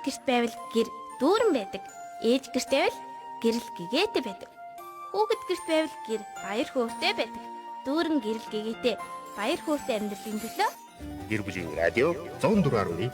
гэрт байвал гэр дүүрэн байдаг. Ээж гэрт байвал гэрэл гэгээтэй байдаг. Хүүхэд гэрт байвал гэр баяр хөөртэй байдаг. Дүүрэн гэрэл гэгээтэй баяр хөөртэй амьдралын төлөө Гэр бүлийн радио 104.5.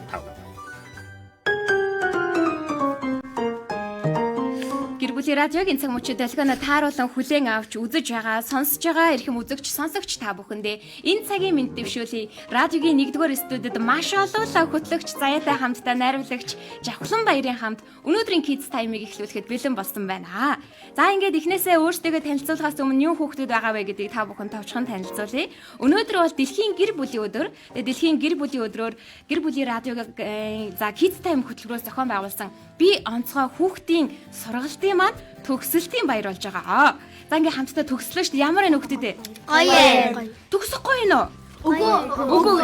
Гэр бүлийн радиог энэ цаг мөчид долгионо тааруулан хүлээн авч үзэж байгаа, сонсож байгаа эрхэм үзэгч, сонсогч та бүхэндээ энэ цагийн мэд дэвшүүлье. Радиогийн 1-р студид маш олон хөтлөгч, заяатай хамтдаа найруулагч Жавхлан Баярын хамт өнөөдрийн Kids Time-ыг эхлүүлэхэд бэлэн болсон байна. За ингээд эхнээсээ өөрсдөө танилцуулахаас өмнө юу хүүхдүүд байгаа вэ гэдгийг та бүхэн товчхон танилцуулъя. Өнөөдөр бол дэлхийн гэр бүлийн өдөр. Дэлхийн гэр бүлийн өдрөөр гэр бүлийн радиог Kids Time хөтөлбөрөөс зохион байгуулсан би онцгой хүүхдийн сургалтын маань төгсөлтийн баяр болж байгаа. За ингээ хамтдаа төгслөө шүү дээ. Ямар энэ хүүхдүүд ээ? гоё. Төгсөхгүй нөө? Үгүй.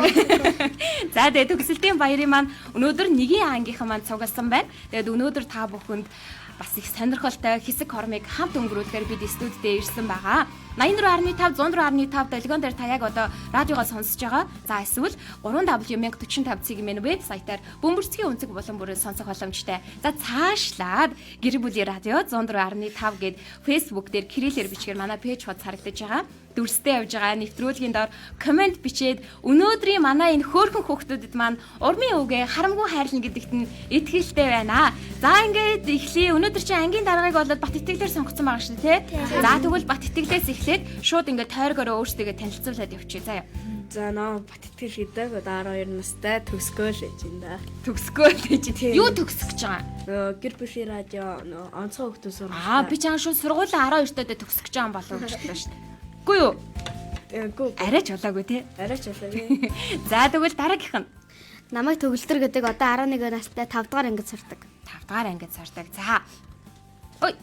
За тэгээ төгсөлтийн баярын маань өнөөдөр нэгэн ангийнхан маань цугласан байна. Тэгээд өнөөдөр та бүхэнд бас их сонирхолтой хэсэг хормыг хамт өнгөрүүлэхээр бид студидээ ирсэн байгаа. 84.5 104.5 долгион дээр та яг одоо радиогоо сонсож байгаа. За эсвэл 3W1045 вебсайтаар бөмбөрцгийн өнцөг болон бүрээр сонсох боломжтой. За цаашлаад гэр бүлийн радио 104.5 гээд Facebook дээр кириллээр бичгээр манай пэйж хот харагдаж байгаа. Дүрстэй явж байгаа нэвтрүүлгийн доор комент бичээд өнөөдрийн манай энэ хөөрхөн хүүхдүүдэд маань урмын үгээ харамгүй хайрлна гэдэгт нь итгэлтэй байна. За ингээд эхлэе. Өнөөдөр чи ангийн даргаыг болоод бат итгэлээр сонгоцсон байгаа шүү дээ, тий? За тэгвэл бат итгэлээс эхлээд шууд ингээд тойргороо өөрсдөө танилцуулаад явчих. За. За нөө бат итгэл гэдэг 12 настай төгсгөөл гэж юм да. Төгсгөөл гэж. Юу төгсөх гэж байгаа? Нөө гэр бүлийн радио нөө онцгой хүүхдүүд сурах. Би чам шууд сургуулийн 12 таад төгсөх гэж байгаа юм болов уу гэж байна шүү дээ. Үгүй юу? Үгүй. Арайч болоогүй тий. Арайч болоогүй. За тэгвэл дараагийнх нь намайг төгөлтөр гэдэг одоо 11 настай 5 дугаар ангид сурдаг. 5 дугаар ангид сурдаг. За. Ой.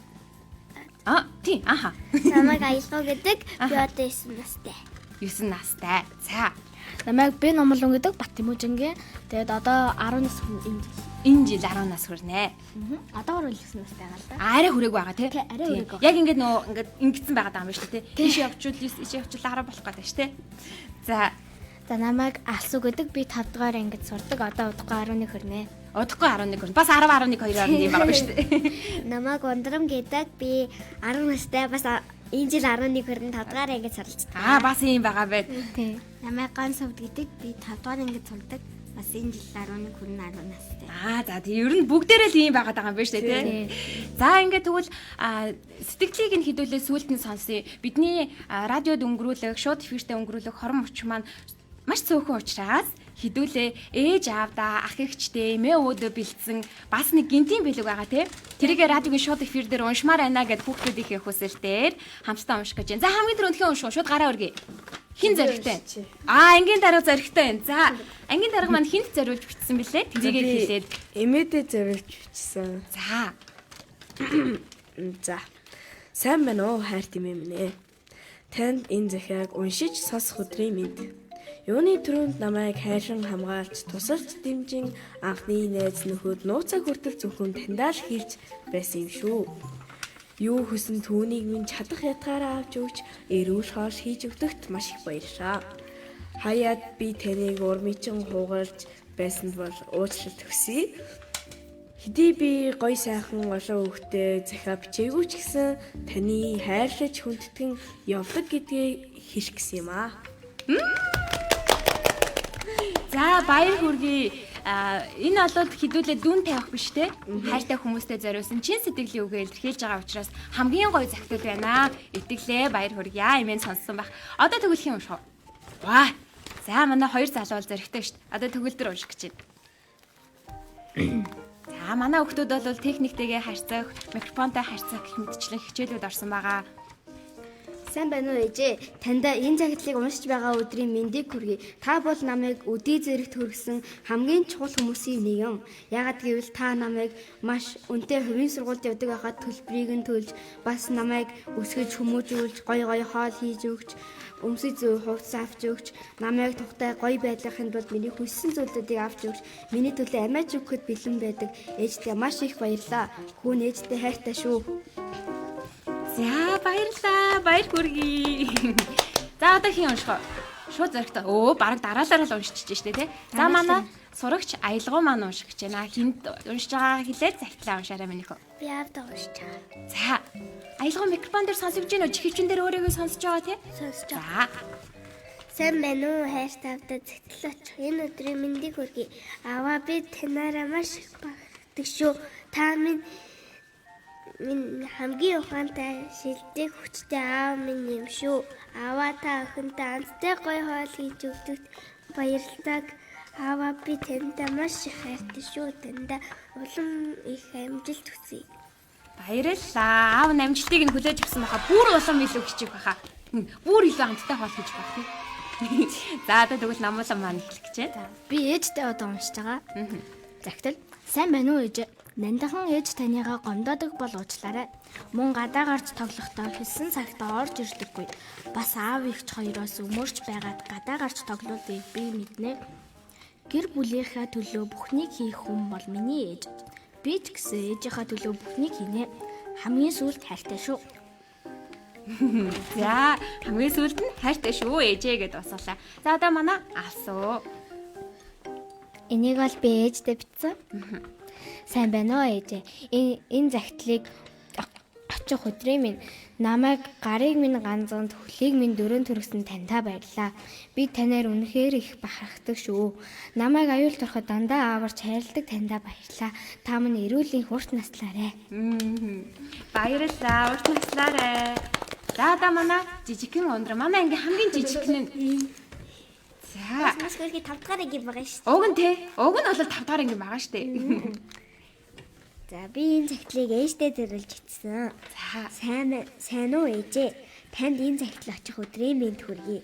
Тий. Аха. Намайг аялгаа гэдэг би одоо 9 настай. 9 настай. За. Намайг би номлон гэдэг Батимүжингийн. Тэгээд одоо 10 нас энэ жил 10 нас хүрнэ. Одоо 9 настай байгаа л да. Арай хүрээг байгаа тий. Арай хүрээг байгаа. Яг ингээд нөө ингээд ингэсэн байгаа юм шүү дээ тий. Тийш явчвал 9 явчвал 10 болох гэдэг шүү дээ. За. За намайг Алсу гэдэг би 5 дугаар ангид сурдаг. Одоо удахгүй 11 хүрнэ. Удахгүй 11 хүрнэ. Бас 10 11 2 юм байгаа шүү дээ. Намайг Ундрам гэдэг би 10 настай бас энэ жил 11 хүрнэ 5 дугаар ангид сурдаг. Бас юм байгаа бай. Тий. Намайг Гансовд гэдэг би 5 дугаар ангид сурдаг. Бас энэ жил 11 хүрнэ 10 настай. За тий ер нь бүгдээрээ л ийм байгаад байгаа юм байна шүү дээ тий. За ингээд тэгвэл сэтгэлийг нь хідүүлээ сүулт нь сонсъё. Бидний радиод өнгөрүүлэх, шууд эфиртээ өнгөрүүлэх хором өч маань маш цөөхөн учраас хідүүлээ ээж аавдаа ах эгчтэй эмээ өвөдөө бэлдсэн бас нэг гинтийн бэлэг байгаа тий. Тэрийг радиогийн шууд эфир дээр уншмаар байна гэд хүүхдүүдийнхээ хүсэлтээр хамтдаа унших гэж байна. За хамгийн түрүүндхийн уншуу шууд гараа өргөе. Хин зоригтой. Ангийн дарга зоригтой байна. За ангийн дарга маань хинт зориулж бичсэн бэлээ. Тэрийгээ хэлээд эмээдээ зориулж бичсэн. За. За. Сайн байна уу хайрт эмээ минь ээ. Танд энэ захиаг уншиж сонсох өдрийн мэнд. Юуны түрүүнд намайг хайшин хамгаалж тусалж дэмжин анхны найз нөхөд нууцаа хүртэл зөвхөн тандаа л хийж байсан юм шүү. Юу хүсэн түүнийг минь чадах ятгаараа авч өгч эрүүл хоол хийж өгдөгт маш их баярлаа. Хаяад би таныг урмичин хуугалж байсан бол уучлалт хүсье. Хэдий би гоё сайхан олон хүүхдээ захиа бичээгүй ч гэсэн таны хайрлаж хүндэтгэн явдаг гэдгийг хэлэх гэсэн юм аа. За баяр хүргэе. Энэ олоод хідүүлээ дүн тавих биш те. Хайртай хүмүүстэй зориулсан чин сэтгэлийн үгээ илэрхийлж байгаа учраас хамгийн гоё захидууд байна. Итгэлээ баяр хүргье. Имэн сонссон байх. Одоо төгөлхийн унших. Ваа. За манай хоёр залуу бол зоригтой шүү дээ. Одоо төгөлдөр унших гэж байна. За манай хүүхдүүд бол техниктэйгээ харьцах, микрофонтой харьцах гэх мэтчлэн хичээлүүд орсон байгаа. Сайн байна уу ээжээ? Таньда энэ загтлыг уншиж байгаа өдрийн мэндийг хүргэе. Та бол намайг өдий зэрэгт хүргэсэн хамгийн чухал хүмүүсийн нэг юм. Яагаад гэвэл та намайг маш үнэтэй хувийн сургуульд явдаг байхад төлбөрийг нь төлж, бас намайг өсгөж хүмүүжүүлж, гоё хоол хийж өгч, өмсөж зөв хувцас авч өгч, намайг тухтай гоё байдлахын тулд миний хүссэн зүйлүүдийг авч өгч, миний төлөө амиач өгөхөд бэлэн байдаг. Ээжтэй маш их баярлаа. Хүүн ээжтэй хайртай шүү. За баярлаа. Баяр хүргэе. За одоо хин унших. Шууд зоригтой. Бараг дараалалаа л уншчихж штэ тий. За манай сурагч аялгау маань уншиж байна. Хинд уншиж байгаа хэлээд захидлаа уншаарай минийх. Би авда уншиж байгаа. За. Аялгау микрофон дээр сонсогч байна уу? Чихвчин дээр өөрийгөө сонсож байгаа тий? Сонсож За. байгаа. Сайн байна уу? Хайртай авда зэтэл очих. Энэ өдрийн мэндийг хүргэе. Аваа би танаараа маш их багтдаг шүү. Та минь хамгийн ухаантай шилдэг хүчтэй аав минь юм шүү. Аваа та охинтой анцтай гоё хоол хийж өгдөгт баярлалаа. Аваа би таньда маш их хайртай шүү. Таньда улам их амжилт хүсье. Баярлалаа. Аав намжилтыг нь хүлээж авсан баха. Бүр улам илүү хичээх баха. Бүр илүү хамттай хоол хийж байх тий. За одоо тэгвэл намуулан маань хэлэх гэж байна. Би ээжтэй одоо уншиж байгаа. Захидал сайн байна уу ээж? Нандахан ээж таныгаа гомдоодог бол уучлаарай. Мөн гадаа гарч тоглохдоо хэлсэн цагтаа орж ирдэггүй. Бас аав ихч хоёроос өмөрч байгаад гадаа гарч тоглоулъя би мэднэ. Гэр бүлийнхаа төлөө бүхнийг хийх хүн бол миний ээж. Би ч гэсэн ээжийнхаа төлөө бүхнийг хийнэ. Хамгийн сүүлд хайртай шүү. За хамгийн сүүлд нь хайртай шүү ээжээ гэд басгалаа. За одоо манай Алсуу. Энийг бол би ээжтэй бичсэн. Сайн байна уу ээж? Энэ захидлыг очих өдрийн минь намайг гарыг минь ганцганд хөлийг минь дөрөв төрөсөн таньдаа баярлаа. Би танаар үнэхээр их бахархдаг шүү. Намайг аюул турхад дандаа аварч хайрладаг таньдаа баярлаа. Та минь эрүүлийн хурц наслаарай. Баярлалаа. Урт наслаарай. За одоо манай жижигхэн ундраа. Манай ингээ хамгийн жижигхэн нь. За. Маш хөргий 5 дахь анги байгаа шүү. Уг нь те. Уг нь бол 5 дахь анги байгаа штэ. За би энэ захидлыг ээжтэй зөвлөж ичсэн. За. Сайн уу ээжээ? Танд энэ захидал очих өдрийн мэнд хүргэе.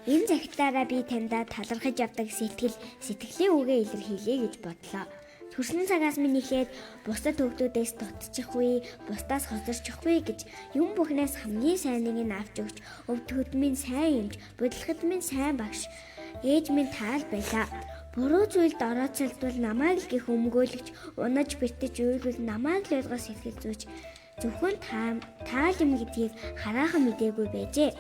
Энэ захидлаараа би таньда талархаж авдаг сэтгэлийн үгээ илэрхийлье гэж бодлоо. Төрсөн цагаас минь ихэд бусдад төвдүүдээс дутчихгүй, бусдаас хоцорчихгүй гэж юм бүхнээс хамгийн сайныг нь авч өгч, өвдгөд минь сайн юмж, бодлоход минь сайн багш. Ээж минь таал байлаа. Буруу зүйлд орооцолдвол намайг л гих өмгөөлөгч, унаж битэж үйлгэл намайг л ойлгоос сэтгэл зүйч. Зөвхөн таал юм гэдгийг хараахан мэдээгүй байжээ.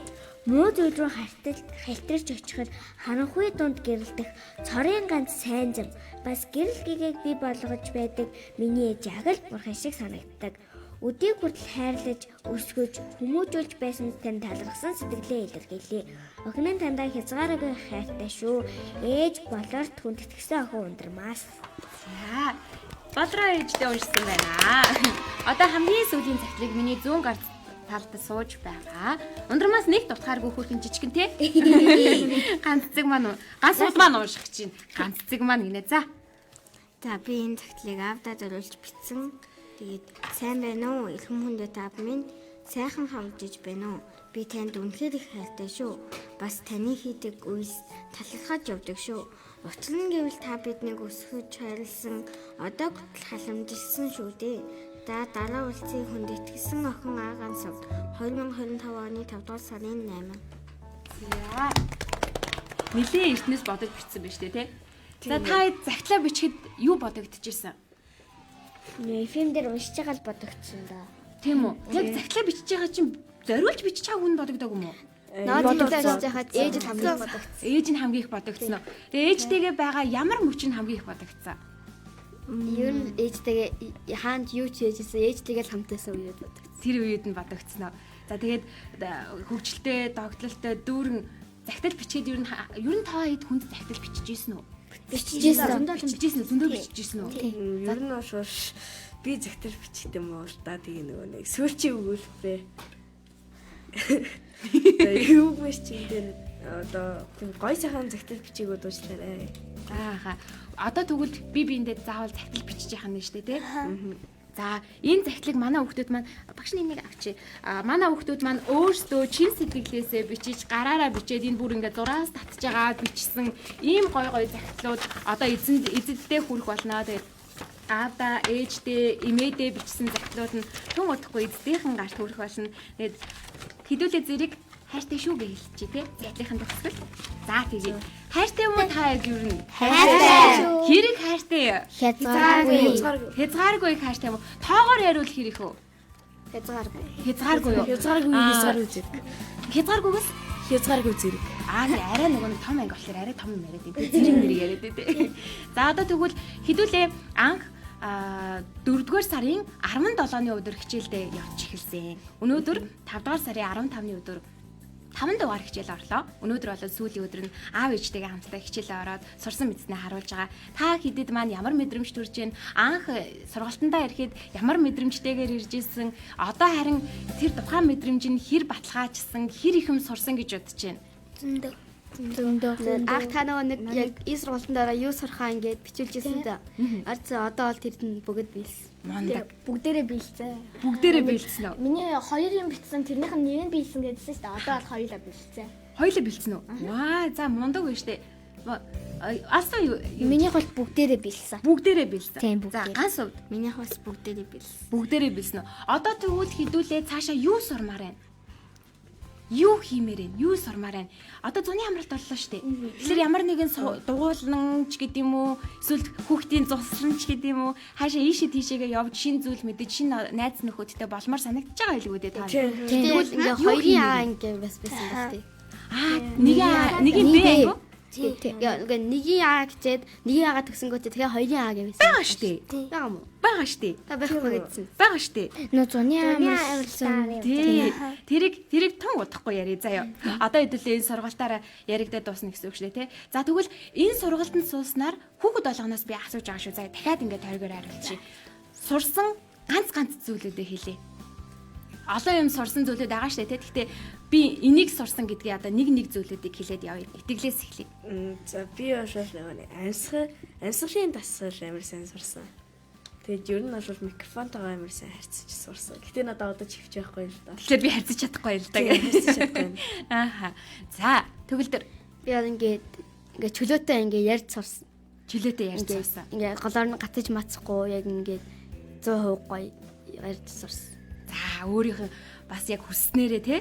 Муу зүйл рүү халтарч очиход харанхуй дунд гэрэлдэх цорын ганц сайн зам бас гэрэл гэгээг бий болгож байдаг миний ээж яг л бурхан шиг санагддаг. Өдийг хүртэл хайрлаж, өсгөж, хүмүүжүүлж байсан тань талархсан сэтгэлээ илэрхийлье. Охин нь тандаа хязгааргүй хайртай шүү. Ээж болорт хүндэтгсэн охин ундрмаас. За. Болроо ээжтэй уншсан байна. Одоо хамгийн сүүлийн захидлыг миний зүүн гарт талд сууж байгаа. Ундрмаас нэг дутхааргүй хөрхэн жижигэн те. Ганц цэг маань ганц уд маань унших гэж байна. Ганц цэг маань гинэ. За. За би энэ захидлыг авдаа зориулж бичсэн. Тэгээд сайн байна уу? Илхэм хүндээ та минь сайхан хамжиж байна уу? Би танд үнэхээр их хайртай шүү. Бас таны хийдэг үйлс талархаж явдаг шүү. Учир нь гэвэл та биднийг өсгөж хайрлсан, одоо хүртэл халамжилсан шүү дээ. Дараа улсыг хүндэтгсэн охин Аагаан сав 2025 оны 5 дугаар сарын 8. За. Нилийн эртнээс бодож бичсэн байж тээ. За та захидлаа бичихэд юу бодогдчихсэн? Фильм дээр уншиж байгаа л бодогдсон да. Тийм үү? Яг захидлаа бичиж байгаа чинь зориулж бичиж байгааг нь бодогдоог юм уу? Бодогдож байхад ээж нь хамгийн бодогдсон. Ээж нь хамгийн их бодогдсон уу? Тэгээ ээжтэйгээ байгаа ямар мөч нь хамгийн их бодогдсон? Ер нь ээжтэйгээ хаанд юу ч ээжсэн ээжтэйгээ л хамтаасан үед бодогдсон. Тэр үед нь бодогдсон уу? За тэгээд хөгжилтэй, догтлолтой дүүрэн захидал бичгээд ер нь та хэд хүнд захидал бичижсэн үү? Бичижсэн. Зөндөө бичижсэн үү? Ер нь уушш би захидал бичихтэй юм уу та тэгээ нөгөө нэг сүүлчийн өгүүлбэрээ. Юу биш чинь дээр одоо гой сайхан захидал бичиг уучлаарай. Ааха. Одоо тэгвэл би биэндээ заавал захидал бичиж яхах нь шүү дээ, тий? За, энэ захидлыг манай хүүхдүүд маань багш нэг авчи. Манай хүүхдүүд маань өөрсдөө чин сэтгэлээсээ бичиж, гараараа бичээд энэ бүр ингээд зураас татж байгаа бичсэн ийм гой захидлууд одоо эзэддээ хүрэх болно. Тэгээд аавда, ээждээ, эмээдээ бичсэн захидлууд нь түн удахгүй эздийнхэн гарт хүрэх болно. Тэгээд хэдүүлээ зэрэг хайртай шүү гэж хэлчихье, тий? Захидлын төгсгөл. За, тэгээд хайртай юм уу та яг юу юм? Хайртай. Хэрэг хайртай. Хязгааргүй. Хайртай юм уу? Тоогоор яриул хэрэг үү? Хязгааргүй. Хязгааргүй юу? Хязгааргүй Хязгааргүйгээс хязгааргүй зэрэг. Арай нөгөө нэг том анги болохоор арай том юм яриад байдаг. Зэрэг нэр яриад байдаг. За одоо тэгвэл хэдүүлээ анх 4-р сарын 17-ны өдөр хичээлдээ явж эхэлсэн. Өнөөдөр 5-р сарын 15-ны өдөр 5 дугаар хичээл орлоо. Өнөөдөр бол сүүлийн өдөр нь аав ээжтэйгээ хамтдаа хичээлээ ороод сурсан мэдснээ харуулж байгаа. Та хэдэд маань ямар мэдрэмж төрж байна? Анх сургалтандаа ирэхэд ямар мэдрэмжтэйгээр ирж ирсэн? Одоо харин тэр тухайн мэдрэмж нь хэр баталгаажсан, хэр их юм сурсан гэж бодож байна? Зөндөө. Ах та нэг яг энэ сургалтандаараа юу сурхаа ингээд бичүүлжсэн да. Арц одоо бол тэр нь бүгд биелсэн. Мондаг. Бүгдээрээ биелсэн. Бүгдээрээ биелсэн үү? Миний 2 юм бичсэн, тэрнийх нь 1 биелсэн гэдсэн шүү дээ. Одоо бол 2-аа биелсэн. Хоёулаа бэлдсэн үү? Ваа, за мундаг байна штэ. Асан юу? Минийх бол бүгдээрээ биелсэн. Бүгдээрээ бэлдсэн. Тийм, За бүгдээрээ. ганц хувьд Минийх бас бүгдээрээ биелсэн. бүгдээрээ бэлдсэн үү? Одоо тэгвэл хідүүлээ цаашаа юу сурмаар байна? Юу хиймээр вэ? Юу сурмаар байна? Одоо зуны амралт боллоо штэ. Тэгэхээр ямар нэгэн дугуулнан ч гэдэм үү, эсвэл хүүхдийн цуслан ч гэдэм үү, хаашаа ийшээ тийшээгээ явж шин зүйл мэдэж шин найз нөхөдтэй болмоор санагдаж байгаа илүү үү та. Тэгвэл ингээ хоёрын аа ингээ бас байсан ба тээ. Нэг юм бэ айгу? Яа ингээ нэгийн аа гэчээд нэгийн аагаа төгсөнгөө тэгээ хоёрын аа гэвсэн. Байгаа штэ. Байгаа мó. Байгаа штэ. Та байхгүй гэсэн. Байгаа штэ. Нөө зуны амарлсан. Тий. Тэрийг тун удахгүй яри заяа. Одоо хэдүүлээ энэ сургалтаараа яригдаад дуусна гэсэн үг шүү дээ, тий. За тэгвэл энэ сургалтанд сууснаар хүүхэд болгоноос би асууж байгаа шүү. Заяа дахиад ингээд тойргоор хариулчих. Сурсан ганц зүйлүүдээ хэлье. Олон юм сурсан зүйлүүд байгаа шүү дээ, тий. Гэхдээ би энийг сурсан гэдгийг одоо нэг зүйлүүдийг хэлээд явъя. Итгэлээс эхлэе. За би бол амьсгалын дасгал амар сайн сурсан. Тэгээд ер нь бол микрофонтойгоо амар сайн харьцаж сурсан. Гэтэ надад одоо чивч байхгүй л да. Тэгэхээр би харьцаж чадахгүй л да. Харьцаж чадахгүй. Ааха. За төгөлдөр Би одоо ингээ чөлөөтэй ингээ ярьж сурсан. чөлөөтэй ярьж сурсан. Ингээ голоор нь гатаж мацахгүй яг ингээ 100% гоё ярьж сурсан. За өөрийнх нь бас яг хүснээрээ те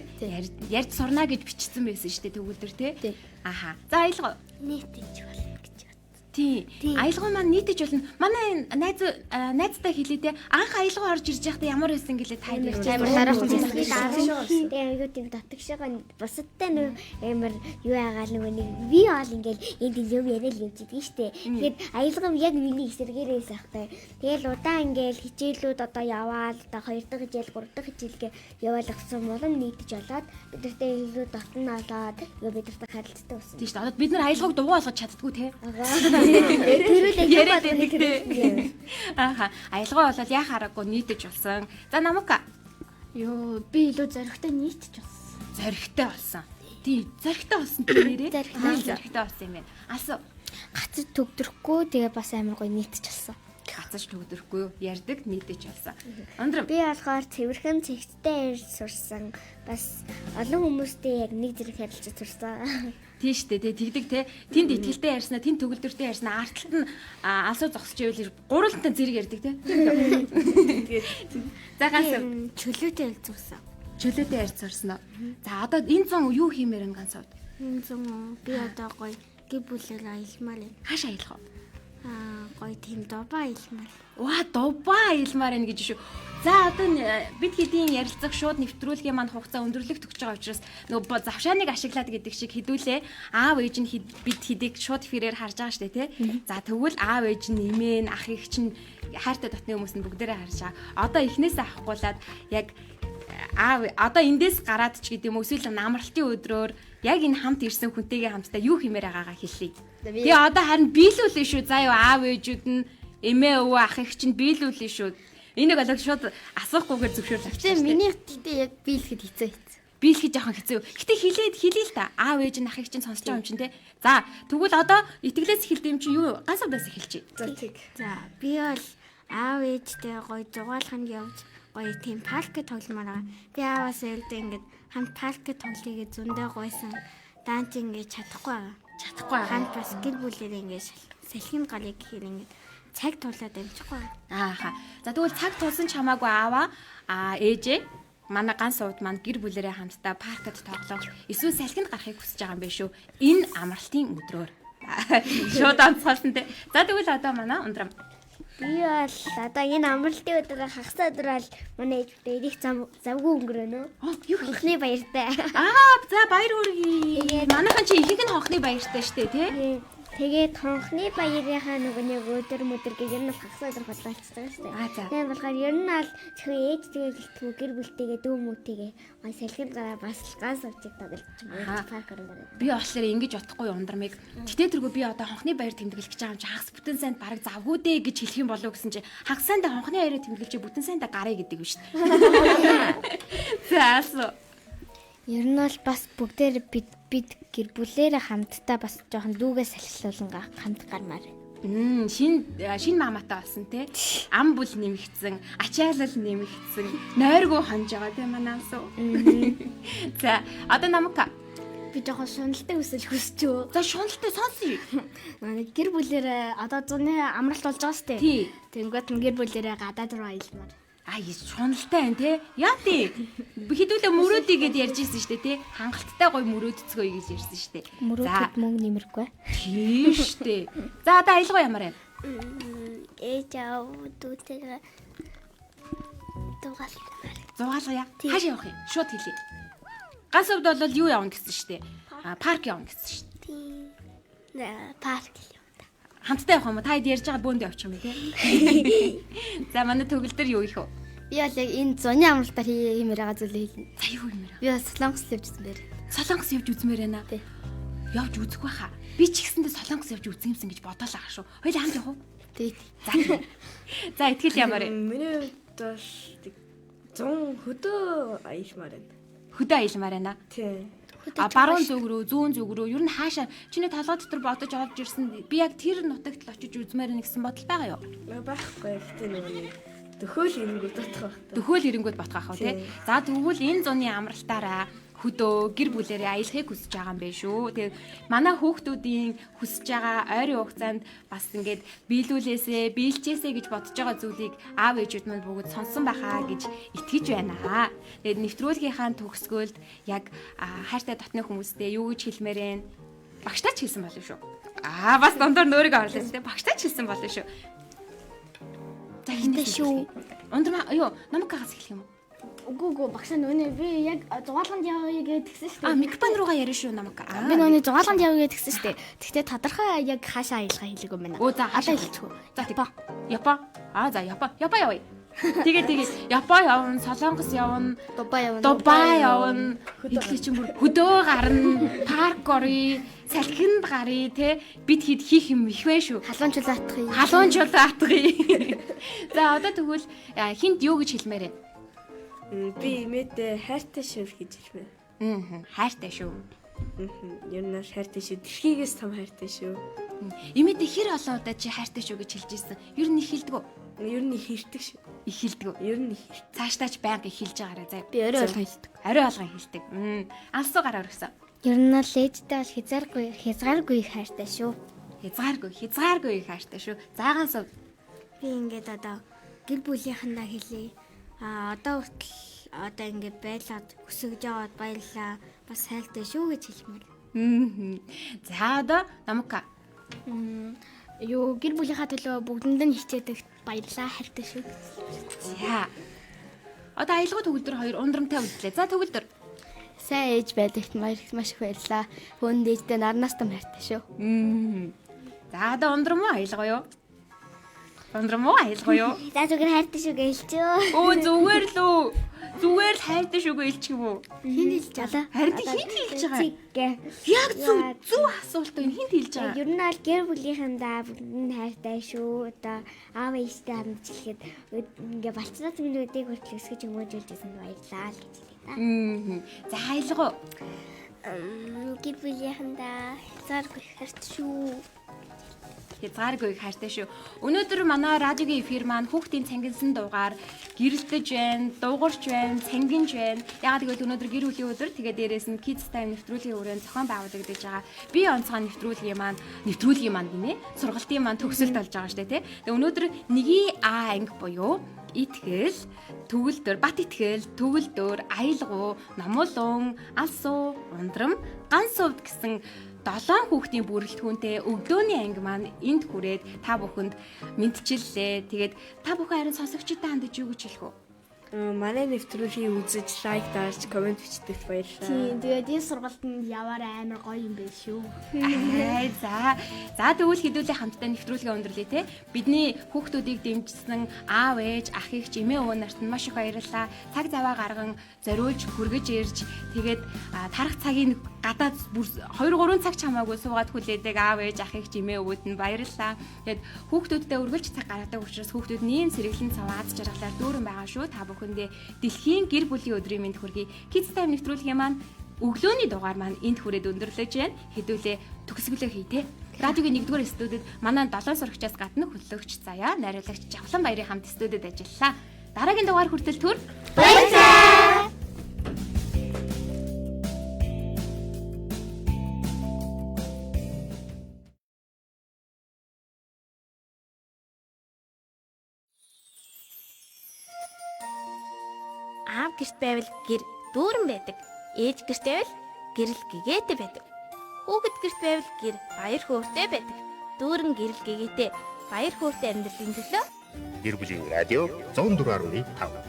ярьж сурна гэж бичсэн байсан шүү дээ төгөлдөр те. Аха. За аялгаа. Нийтэж болно гэж бат. Тий. Аялгаа маань нийтэж болно. Манай найзтай хэлээ те. Анх аялгаа орж ирж байхдаа ямар байсан гэлээ тайлбарч Амар хараахан байсан. Тэгээ юу тийм дотгошоо бусадтай нөө амар юу яагаал нөгөө нэг ви ол ингээл энд юм яриад юм чийдэг штэ. Тэгээд аялгам яг миний эсэргээрээс ахтай. Тэгэл удаан ингээл хичээлүүд одоо яваал одоо 2 дахь хичээл 3 дахь хичээлгээ яваалгсан болон нийтж болоод бид нартай илүү дотн олоод бид нартай харилцаатай болсон. тий шүү дээ. Одоо бид нар аялгааг дугуй болгож чаддгүй те. Тэрүүл Яриад байдаг те. Аха. Аялгаа бол яа хараагүй нийтэж болсон. За намка. Йоо би илүү зоригтой нийтж болсон. Зоригтой болсон. Тий, зоригтой болсон тийм нэрээ. Зоригтой болсон юм байна. Асуу. Гацд төгдөрөхгүй тэгээ бас амар гоё нийтж болсон. Гацаж төгдөрөхгүй юу? Ярддаг нийтэж болсон. Өндрөм. Би болохоор цэвэрхэн цэгцтэй ирж сурсан. Бас олон хүмүүстэй яг нэг зэрэг харилцаж сурсан. Тийм шүү дээ. Тэгдэг те. Тэнд итгэлтэй ярьснаа, тэнд төгөлдөртэй ярьснаа, артталт нь алсуу зогсож ивэл гурвалтан зэрэг ярьдаг те. За ганц Чөлөөтэй ирж сурсан. чөлөөтэй ярьж сурсан уу? За одоо энэ зам юу хиймээр энэ ганц удаа? Энэ зам би одоо гоё гэр бүлээр аялмаар юм. Хаашаа аялах вэ? Гоё тийм дубаа аялмаар. Ваа, дубаа аялмаар байна гэж шүү. За одоо бид хэдийн ярилцах шууд нэвтрүүлгийн маань хугацаа өндөрлөх төгсөж байгаа учраас нөгөө завшааныг ашиглаад гэдэг шиг хэдүүлээ аав ээж нь бид хэдийг шууд эфирээр харж байгаа штэ тий. За тэгвэл аав ээж нь нэмэн ах их чинь хайртай дотны хүмүүс нь бүгдээрээ харж байгаа. Одоо эхнээсээ авахгуулаад яг аав одоо эндээс гараад ч гэдэм үү эсвэл намралтын өдрөөр яг энэ хамт ирсэн хүнтэйгээ хамтдаа юу хиймээр байгаагаа хэлье. Тэгээ одоо харин биелүүлээ шүү. За юу аав ээжүүд нь эмээ өвөө ах их чинь биелүүлээ шүү. Энийг олог шууд асуухгүйгээр зөвшөөрөл авчихсан. Миний гэхдээ яг биелэхэд хэцүү. Биелэхэд жоохон хэцүү. Гэтэ хэлээ л та. Аав ээж нь ах их чинь сонсож байгаа юм чинь те. За тэгвэл одоо итгэлээс эхэлдэм чи юу ганц удаас эхэлчихье. За тэг. За би бол аав ээжтэй гоё зугаалханд явж гоё тийм паркет тогломоор байгаа. Би ааваас ээлдээ ингээд хамт паркет тоглоё гэж зөндөө гойсон. Даанч ингээд чадахгүй байгаа. Хамт бас гэр бүлээр ингээд салхинд гарыг гэхээр ингээд цаг тулаад амжихгүй. Ааха. За тэгвэл цаг тулсан ч хамаагүй ааваа ээжээ манай ганц сууд маань гэр бүлэрээ хамтдаа паркт тоглох эсвэл салхинд гарахыг хүсэж байгаа юм биш үү? Энэ амралтын өдрөөр. Шууд онцгойсон те. За тэгвэл одоо манай ундрам. Би бол одоо энэ амралтын өдөр хагас өдөр бол манай ээжтэй ирэх завгүй өнгөрөнө. Юу Хонхны баяртай. за баяр хүргэе. Манайхан чи ихэнх нь хонхны баяртай штэ тий. Тэгээд хонхны баярынхаа нөгөө нэг өдөр гэх юм бол хагас өдөр бодлоолцдог шүү дээ. За. Тийм болохоор ер нь бол зөвхөн ээжтэйгээ гэлтгүү гэр бүлтэйгээ дүү мөтэйгээ ой салхинд гараа бас ганц авчиг тоглож парк орно. Би болохоор ингэж бодохгүй ундармыг. Гэтэ тэргүй би одоо хонхны баяр тэмдэглэх гэж байгаа юм чи хагас бүтэн санд бараг завгүй дээ гэж хэлэх юм болов гэсэн чи хагас санда хонхны баярыг тэмдэглэж чи бүтэн санда гарыг гэдэг юм шүү дээ. За асуу. Ер нь бол бас бүгдээр бид гэр бүлээрээ хамтдаа бас жоохон дүүгээ салхилуулан хамт гармаар. Шин маматай болсон те. Ам бүл нэмэгдсэн, ачаалал нэмэгдсэн, нойргоо хонж байгаа те манай асуу. За одоо намка Би жоохон шуналтай өсөж хүсчөө. за шуналтай сонсъё. Нэг гэр бүлэрээ одоо зуны амралт болж байгаа сте. Тий. Тэнгүүт гэр бүлэрээ гадаад руу аялмаар. Шуналтай байна те. Яа тий. Хэдүүлээ мөрөөдий гэд ярьж ирсэн штэ те. Хангалттай гой мөрөөдцгөө гэж ярьсан штэ. Мөрөөдөд мөнгө нэмэргүй. Тийм штэ. За одоо аялгаа ямар байна? Ээж аав дүүтэйгээ дугаалмаар. Зугаалгая. Хаашаа явах юм? Шууд хэлье. Ганц хувьд бол юу явна гэсэн штэ. Парк явна гэсэн штэ. Тийм. Парк юм. Хамтдаа явах юм уу? Та хэд ярьж байгаа бөөнд явчих юм те. За манай төгөлдөр юу их вэ? Би бол яг энэ зуны амралтаар хиймээр байгаа зүйлээ хэлнэ. За юу юм бэ? Би бас солонгос явжсэн дээр. Солонгос явж үзмээр байна. Тий. Явж үзэх байхаа. Би ч ихсэндээ солонгос явж үзсэн юмсан гэж бодоол байгаа шүү. Хоёул хамт явах уу? Тий. За. За итгэл ямар вэ? Миний хувьд бол 100 хөдөө аялмаар байна. Хөдөө аялмаар байна. Тийм. Баруун зүг рүү, зүүн зүг рүү ер нь хаашаа чиний толгой дотор бодож олж ирсэн би яг тэр нутагт л очиж үзмээр нэг гэсэн бодол байгаа юу? Байхгүй. Гэтэ нөгөө нэг дөхөөл ирэнгүүд батах байх. Дөхөөл ирэнгүүд батгах уу тий. За тэгвэл энэ зуны амралтаараа хөдөө гэр бүлээрээ аялахыг хүсэж байгаа юм байна шүү. Тэгээ манай хүүхдүүдийн хүсэж байгаа ойрын хугацаанд бас ингээд биелчээсэй гэж бодож байгаа зүйлийг аав ээжүүд мань бүгд сонссон байхаа гэж итгэж байна. Тэгээд нэвтрүүлгийнхаа төгсгөлд яг хайртай дотны хүмүүстэй юу гэж хэлмээр вэ? Багштай ч хэлсэн болно шүү. Бас дондор нөөрийг орлоо тий. Багштай ч хэлсэн болно шүү. За хинтээ шүү. Өндөр юу намкагаас хэлэх юм уу? Үгүй багшаа нөөний би яг зугаалганд явъя гэж тэгсэн шүү дээ. Микрофон руугаа ярина шүү намк. Би нөөний зугаалганд явъя гэж тэгсэн шүү дээ. Гэхдээ тодорхой яг хаашаа аялахаа хэлээгүй байна. Оо за одоо хэлчихв. Япон. За Япон явъя. Тэгээ Япон явна, Солонгос явна, Дубай явна. Хэдlээ чи бүр хөдөө гарна, парк оръё, салхинд гаръя те. Бид хийх юм их вэ шүү. Халуун чулуу атгая. За одоо тэгвэл хинт юу гэж хэлмээр вэ? Би имэдэ хайртай шүү гэж хэлмээр. Хайртай шүү. Ер нь хайртай шүү. Дэлхийгээс том хайртай шүү. Имэдэ хэр олон удаа чи хайртай шүү гэж хэлж ирсэн. Ер нь их хэлдэг үү? Ер нь их хэлдэг шүү. Их хэлдэг үү? Ер нь их. Цаашдаач байнга их хэлж байгаарай заа. Би орой болгон хэлдэг. Орой болгон хэлдэг. Алсуу гараар өргсөн. Ер нь л ээжтэй бол хязгааргүй их хайртай шүү. Хязгааргүй их хайртай шүү. Заагаан сууд. Би ингээд одоо гэр бүлийнхандаа хэлье. Одоо хүртэл одоо ингээд байлаад өсөж яваад баярлаа. Бас хайртай шүү гэж хэлмээр. За одоо намка. Юу гэр бүлийнхаа төлөө бүгдэнд нь хичээдэг баярлаа хайртай шүү. За. Одоо аялгаа төгөлдөр хоёр ундрамтай үзлээ. За төгөлдөр. Сайн ээж байдагт маш их баярлаа. Хөөнд ээжтэй нарнаас том хайртай шүү. За одоо ундрам уу аялгаа юу? Ундрам уу аялгаа юу? За зүгээр хайртай шүү гэж хэлчихөө. Оо зүгээр лөө. Зүгээр л хайртай шүү гэж хэлчих юм уу? Хин хэлж байгаа. Харин хин хэлж байгаа. Яг зөв асуулт байна. Хин хэлж байгаа. Ер нь аль гэр бүлийнхандаа бүгдэнд хайртай шүү. Одоо аав ээжтэй хамт хэлэхэд ингээ балцнаа тэмнүүдийг хүртэл өсгөж өмөөжүүлжсэн баярлаа л гэж хэлээ. За аялгаа. Гэр бүлийнхандаа хязгааргүй хайртай шүү. Хязгааргүй хайртай шүү. Өнөөдөр манай радиогийн эфир маань хүүхдийн цангинсан дуугаар гэрэлтэж байна, дуугарч байна, цангинж байна. Ягаад гэвэл өнөөдөр гэр бүлийн өдөр. Тэгээд дээрээс нь Kids Time нэвтрүүлгийн өрөөнд зохион байгуулагдаж байгаа. Би онцгой нэвтрүүлгийн маань гинэ. Сургалтын маань төгсөлт болж байгаа шүү дээ, тий. Тэгээд өнөөдөр нэгийн А анги буюу итгэл, төгөлдөр, бат итгэл, төгөлдөр, аялгуу, намуулун, алсуу, ундрам, ганц увд гэсэн 7 хүүхдийн бүрэлдэхүүнтэй өглөөний анги маань энд хүрээд та бүхэнд мэдчиллээ. Тэгээд та бүхэн харин сонсогчдод хандаж юу гэж хэлэх вэ? Манай нэвтрүүлгийг үзэж лайк дарж комент бичдэгт баярлалаа. Тийм. Тэгээд энэ сургалтанд яваарай амар гоё юм байна шүү. За тэгвэл хэдүүлээ хамтдаа нэвтрүүлгээ өндөрлөе те. Бидний хүүхдүүдийг дэмжсэн аав ээж, ах эгч, эмээ өвөө нарт нь маш их баярлалаа. Цаг заваа гарган зориулж хүргэж ирж тэгээд тарах цагийн гадаад бүр 2-3 цаг чамаагүй суугаад хүлээдэг аав ээж, ах эгч, эмээ өвөөд нь баярлалаа. Тэгээд хүүхдүүдтэй үргэлж цаг гаргадаг учраас хүүхдүүд нэм сэргэлэн цаваад жаргалаар дүүрэн байгаа шүү. Та бүхэндээ дэлхийн гэр бүлийн өдрийн мэнд хүргэе. Kids Time нэвтрүүлгийн маань өглөөний дугаар маань энд хүрээд өндөрлөж байна. Хэдүүлээ төгсгөлөө хийтээ. Радиогийн 1-р студид манай 7 сурагчаас гадна хөлөөгч Заяа, найруулагч Жавхлан баярын хамт студид ажиллалаа. Дараагийн дугаар хүртэл түр баярлалаа. Аав гэрт байвал гэр дүүрэн байдаг. Ээж гэрт байвал гэрэл гэгээтэй байдаг. Хүүхэд гэрт байвал гэр баяр хөөртэй байдаг. Дүүрэн гэрэл гэгээтэй баяр хөөртэй амьдралын төлөө Гэр бүлийн радио 104.5